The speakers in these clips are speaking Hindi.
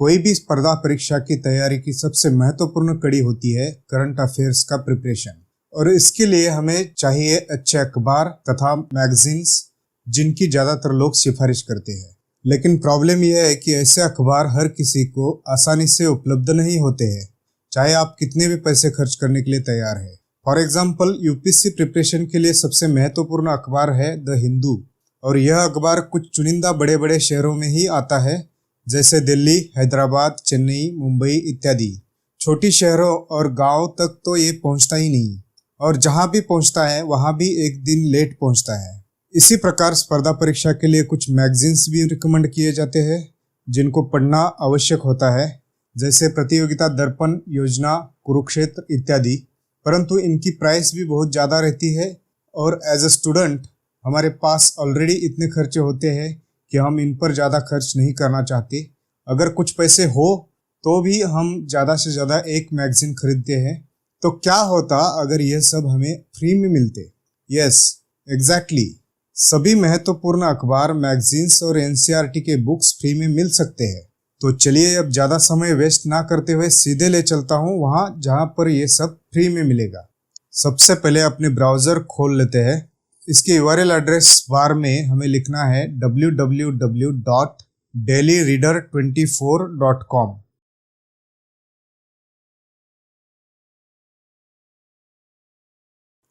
कोई भी स्पर्धा परीक्षा की तैयारी की सबसे महत्वपूर्ण कड़ी होती है करंट अफेयर्स का प्रिपरेशन। और इसके लिए हमें चाहिए अच्छे अखबार तथा मैगजीन्स जिनकी ज़्यादातर लोग सिफारिश करते हैं। लेकिन प्रॉब्लम यह है कि ऐसे अखबार हर किसी को आसानी से उपलब्ध नहीं होते हैं, चाहे आप कितने भी पैसे खर्च करने के लिए तैयार हैं। फॉर एग्जाम्पल, यूपीएससी प्रिपरेशन के लिए सबसे महत्वपूर्ण अखबार है द हिंदू, और यह अखबार कुछ चुनिंदा बड़े बड़े शहरों में ही आता है, जैसे दिल्ली, हैदराबाद, चेन्नई, मुंबई इत्यादि। छोटी शहरों और गांव तक तो ये पहुंचता ही नहीं, और जहां भी पहुंचता है वहां भी एक दिन लेट पहुंचता है। इसी प्रकार स्पर्धा परीक्षा के लिए कुछ मैगजीन्स भी रिकमेंड किए जाते हैं जिनको पढ़ना आवश्यक होता है, जैसे प्रतियोगिता दर्पण, योजना, कुरुक्षेत्र इत्यादि। परंतु इनकी प्राइस भी बहुत ज़्यादा रहती है, और एज अ स्टूडेंट हमारे पास ऑलरेडी इतने खर्चे होते हैं कि हम इन पर ज़्यादा खर्च नहीं करना चाहते। अगर कुछ पैसे हो तो भी हम ज़्यादा से ज़्यादा एक मैगज़ीन खरीदते हैं। तो क्या होता अगर यह सब हमें फ्री में मिलते? Yes, exactly. सभी महत्वपूर्ण अखबार, मैगजीन्स और एनसीईआरटी के बुक्स फ्री में मिल सकते हैं। तो चलिए अब ज़्यादा समय वेस्ट ना करते हुए सीधे ले चलता हूँ वहाँ जहाँ पर ये सब फ्री में मिलेगा। सबसे पहले अपने ब्राउज़र खोल लेते हैं। इसके URL एड्रेस बार में हमें लिखना है www.dailyreader24.com।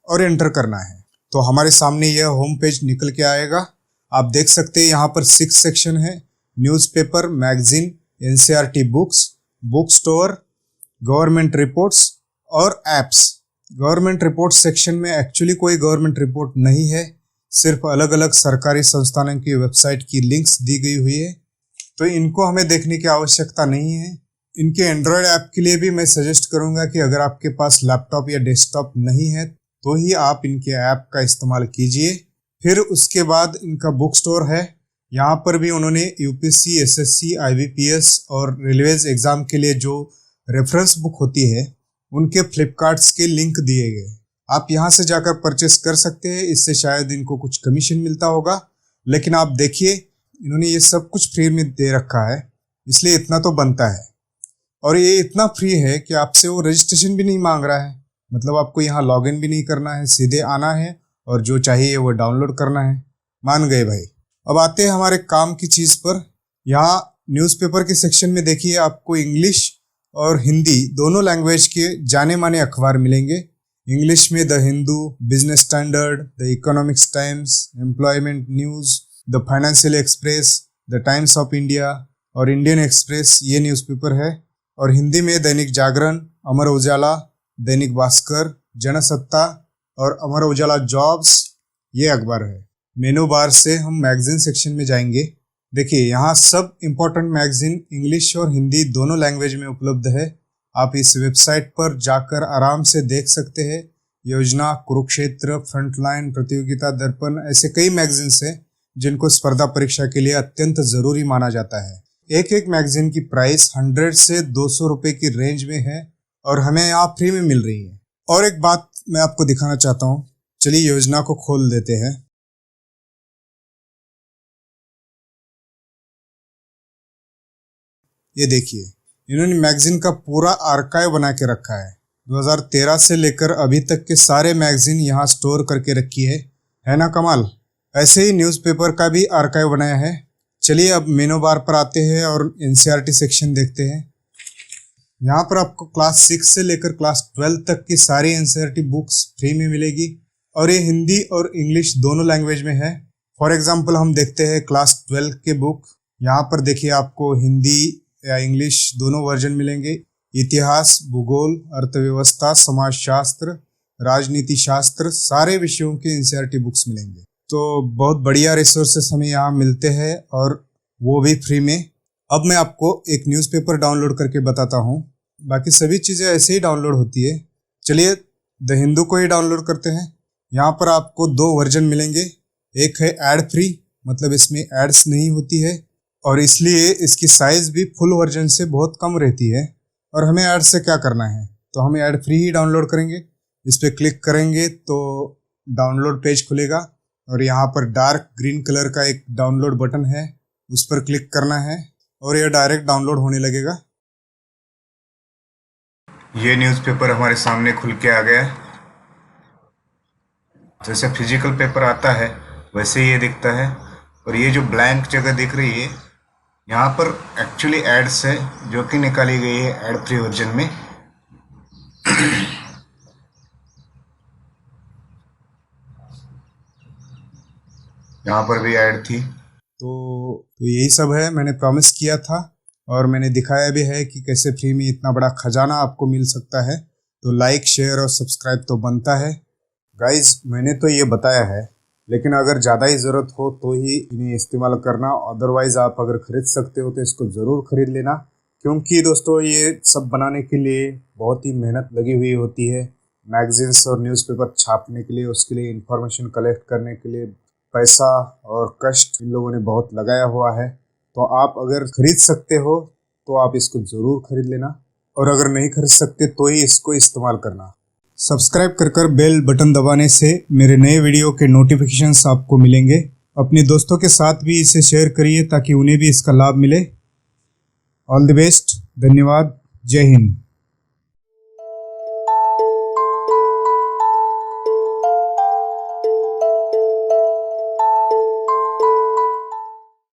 और एंटर करना है तो हमारे सामने यह होम पेज निकल के आएगा। आप देख सकते हैं यहाँ पर 6 सेक्शन है: newspaper, magazine, NCERT books, book store, government reports और एप्स। गवर्नमेंट रिपोर्ट सेक्शन में एक्चुअली कोई गवर्नमेंट रिपोर्ट नहीं है, सिर्फ अलग अलग सरकारी संस्थानों की वेबसाइट की लिंक्स दी गई हुई है, तो इनको हमें देखने की आवश्यकता नहीं है। इनके एंड्रॉयड ऐप के लिए भी मैं सजेस्ट करूंगा कि अगर आपके पास लैपटॉप या डेस्कटॉप नहीं है तो ही आप इनके ऐप का इस्तेमाल कीजिए। फिर उसके बाद इनका बुक स्टोर है। यहाँ पर भी उन्होंने यूपीएससी, एसएससी, आईबीपीएस और रेलवेज एग्ज़ाम के लिए जो रेफरेंस बुक होती है उनके फ्लिपकार्ट्स के लिंक दिए गए। आप यहाँ से जाकर परचेस कर सकते हैं, इससे शायद इनको कुछ कमीशन मिलता होगा। लेकिन आप देखिए, इन्होंने ये सब कुछ फ्री में दे रखा है, इसलिए इतना तो बनता है। और ये इतना फ्री है कि आपसे वो रजिस्ट्रेशन भी नहीं मांग रहा है, मतलब आपको यहाँ लॉगिन भी नहीं करना है, सीधे आना है और जो चाहिए वो डाउनलोड करना है। मान गए भाई। अब आते हैं हमारे काम की चीज़ पर। यहाँ न्यूज़पेपर के सेक्शन में देखिए, आपको इंग्लिश और हिंदी दोनों लैंग्वेज के जाने माने अखबार मिलेंगे। इंग्लिश में the Hindu, business standard, the economics times, employment news, the financial express, the times of India और इंडियन एक्सप्रेस, ये न्यूज़पेपर है। और हिंदी में दैनिक जागरण, अमर उजाला, दैनिक भास्कर, जनसत्ता और अमर उजाला जॉब्स, ये अखबार है। मेनू बार से हम मैगजीन सेक्शन में जाएंगे। देखिए, यहाँ सब इम्पोर्टेंट मैगजीन इंग्लिश और हिंदी दोनों लैंग्वेज में उपलब्ध है। आप इस वेबसाइट पर जाकर आराम से देख सकते हैं। योजना, कुरुक्षेत्र, फ्रंटलाइन, प्रतियोगिता दर्पण, ऐसे कई मैगजीन्स हैं जिनको स्पर्धा परीक्षा के लिए अत्यंत ज़रूरी माना जाता है। एक एक मैगजीन की प्राइस 100 से 200 रुपये की रेंज में है और हमें यहाँ फ्री में मिल रही है। और एक बात मैं आपको दिखाना चाहता हूँ, चलिए योजना को खोल देते हैं। ये देखिए, इन्होंने मैगजीन का पूरा आर्काइव बना के रखा है। 2013 से लेकर अभी तक के सारे मैगजीन यहाँ स्टोर करके रखी है ना कमाल। ऐसे ही न्यूज़पेपर का भी आर्काइव बनाया है। चलिए अब मेनू बार पर आते हैं और एनसीईआरटी सेक्शन देखते हैं। यहाँ पर आपको क्लास 6 से लेकर क्लास 12 तक की सारी एनसीईआरटी बुक्स फ्री में मिलेगी, और ये हिंदी और इंग्लिश दोनों लैंग्वेज में है। फॉर एग्जांपल हम देखते हैं क्लास 12 के बुक। यहाँ पर देखिए, आपको हिंदी या इंग्लिश दोनों वर्जन मिलेंगे। इतिहास, भूगोल, अर्थव्यवस्था, समाजशास्त्र, राजनीति शास्त्र, सारे विषयों के एनसीईआरटी बुक्स मिलेंगे। तो बहुत बढ़िया रिसोर्सेस हमें यहाँ मिलते हैं, और वो भी फ्री में। अब मैं आपको एक न्यूज़पेपर डाउनलोड करके बताता हूँ, बाकी सभी चीज़ें ऐसे ही डाउनलोड होती है। चलिए द हिंदू को ही डाउनलोड करते हैं। यहाँ पर आपको 2 वर्जन मिलेंगे। एक है एड फ्री, मतलब इसमें एड्स नहीं होती है, और इसलिए इसकी साइज़ भी फुल वर्जन से बहुत कम रहती है। और हमें ऐड से क्या करना है, तो हम ऐड फ्री ही डाउनलोड करेंगे। इस पर क्लिक करेंगे तो डाउनलोड पेज खुलेगा, और यहाँ पर डार्क ग्रीन कलर का एक डाउनलोड बटन है, उस पर क्लिक करना है। और यह डायरेक्ट डाउनलोड होने लगेगा। ये न्यूज़पेपर हमारे सामने खुल के आ गया है। जैसे फिजिकल पेपर आता है वैसे ये दिखता है। और ये जो ब्लैंक जगह दिख रही है यहाँ पर एक्चुअली एड्स है जो कि निकाली गई है एड फ्री वर्जन में। यहाँ पर भी ऐड थी। तो यही सब है, मैंने प्रॉमिस किया था और मैंने दिखाया भी है कि कैसे फ्री में इतना बड़ा खजाना आपको मिल सकता है। तो लाइक, शेयर और सब्सक्राइब तो बनता है। गाइज, मैंने तो ये बताया है, लेकिन अगर ज़्यादा ही ज़रूरत हो तो ही इन्हें इस्तेमाल करना। अदरवाइज़ आप अगर ख़रीद सकते हो तो इसको ज़रूर ख़रीद लेना, क्योंकि दोस्तों ये सब बनाने के लिए बहुत ही मेहनत लगी हुई होती है। मैगजीन्स और न्यूज़पेपर छापने के लिए, उसके लिए इंफॉर्मेशन कलेक्ट करने के लिए पैसा और कष्ट इन लोगों ने बहुत लगाया हुआ है। तो आप अगर खरीद सकते हो तो आप इसको ज़रूर खरीद लेना, और अगर नहीं खरीद सकते तो ही इसको इस्तेमाल करना। सब्सक्राइब कर बेल बटन दबाने से मेरे नए वीडियो के नोटिफिकेशंस आपको मिलेंगे। अपने दोस्तों के साथ भी इसे शेयर करिए ताकि उन्हें भी इसका लाभ मिले। ऑल द बेस्ट, धन्यवाद, जय हिंद।